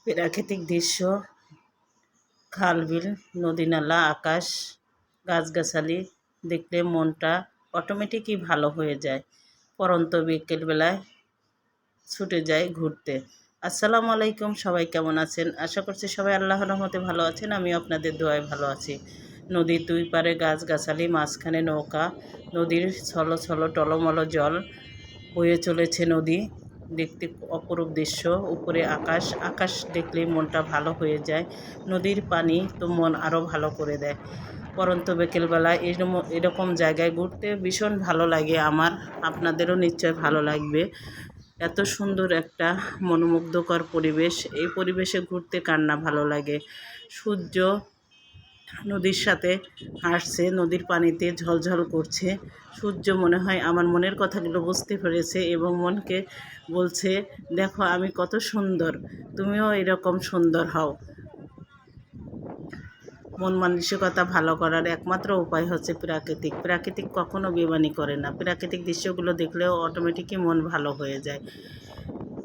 প্রাকৃতিক দৃশ্য, খাল বিল, নদী নালা, আকাশ, গাছগাছালি দেখলে মনটা অটোমেটিকই ভালো হয়ে যায়। পড়ন্ত বিকেলবেলায় ছুটে যাই ঘুরতে। আসসালামু আলাইকুম, সবাই কেমন আছেন? আশা করছি সবাই আল্লাহর রহমতে ভালো আছেন। আমি আপনাদের দোয়ায় ভালো আছি। নদীর দুই পারে গাছগাছালি, মাঝখানে নৌকা, নদীর ছলো ছলো টলমল জল বয়ে চলেছে নদী। দেখতে অপরূপ দৃশ্য। উপরে আকাশ, আকাশ দেখলেই মনটা ভালো হয়ে যায়। নদীর পানি তো মন আরও ভালো করে দেয়। পরন্ত বিকেলবেলা এরকম জায়গায় ঘুরতে ভীষণ ভালো লাগে আমার। আপনাদেরও নিশ্চয় ভালো লাগবে। এত সুন্দর একটা মনোমুগ্ধকর পরিবেশ। এই পরিবেশে ঘুরতে কার না ভালো লাগে। সূর্য নদীর সাথে হাসছে, নদীর পানিতে ঝলঝল করছে। সূর্য মনে হয় আমার মনের কথাগুলো বুঝতে পেরেছে এবং মনকে বলছে, দেখো আমি কত সুন্দর, তুমিও এরকম সুন্দর হও। মন মানসিকতা ভালো করার একমাত্র উপায় হচ্ছে প্রাকৃতিক কখনো বেমানি করে না। প্রাকৃতিক দৃশ্যগুলো দেখলেও অটোমেটিকই মন ভালো হয়ে যায়।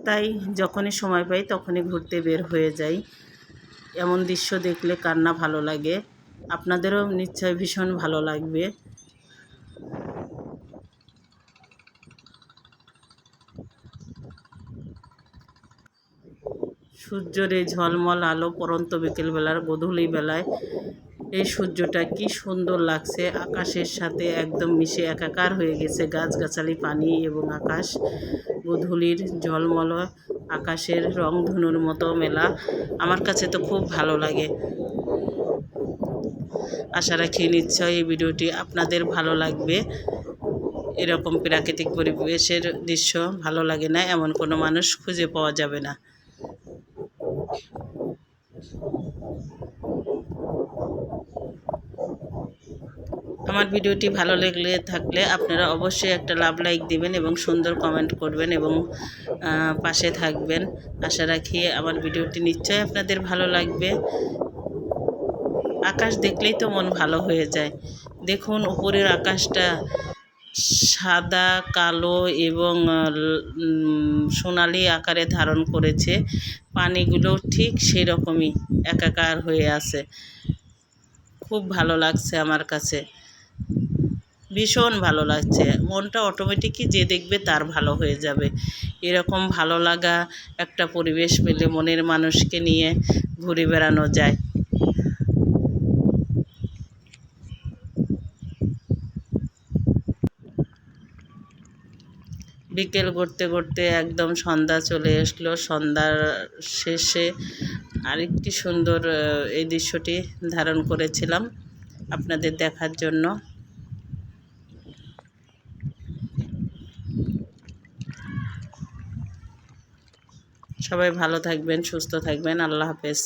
তাই যখনই সময় পাই তখনই ঘুরতে বের হয়ে যাই। এমন দৃশ্য দেখলে কার না ভালো লাগে। আপনাদেরও নিশ্চয় ভীষণ ভালো লাগবে। সূর্যের এই ঝলমল আলো পরন্ত বিকেলবেলার গোধূলি বেলায় এই সূর্যটা কি সুন্দর লাগছে। আকাশের সাথে একদম মিশে একাকার হয়ে গেছে গাছগাছালি, পানি এবং আকাশ। গোধূলির ঝলমল আকাশের রংধনুর মতো মেলা। আমার কাছে তো খুব ভালো লাগে। আশা রাখি নিশ্চয়ই এই ভিডিওটি আপনাদের ভালো লাগবে। এরকম প্রাকৃতিক পরিবেশের দৃশ্য ভালো লাগে না এমন কোনো মানুষ খুঁজে পাওয়া যাবে না। আমার ভিডিওটি ভালো থাকলে আপনারা অবশ্যই একটা লাইক দিবেন এবং সুন্দর কমেন্ট করবেন এবং পাশে থাকবেন। আশা রাখি আমার ভিডিওটি নিশ্চয়ই আপনাদের ভালো লাগবে। আকাশ দেখলেই তো মন ভালো হয়ে যায়। দেখুন উপরের আকাশটা সাদা, কালো এবং সোনালি আকারে ধারণ করেছে। পানিগুলো ঠিক সেই রকমই একাকার হয়ে আছে। খুব ভালো লাগছে আমার কাছে, ভীষণ ভালো লাগছে। মনটা অটোমেটিকই যে দেখবে তার ভালো হয়ে যাবে। এরকম ভালো লাগা একটা পরিবেশ পেলে মনের মানুষকে নিয়ে ঘুরে বেড়ানো যায়। বিকেল করতে করতে একদম সন্ধ্যা চলে আসলো। সন্ধ্যার শেষে আরেকটি সুন্দর এই দৃশ্যটি ধারণ করেছিলাম আপনাদের দেখার জন্য। সবাই ভালো থাকবেন, সুস্থ থাকবেন। আল্লাহ হাফেজ।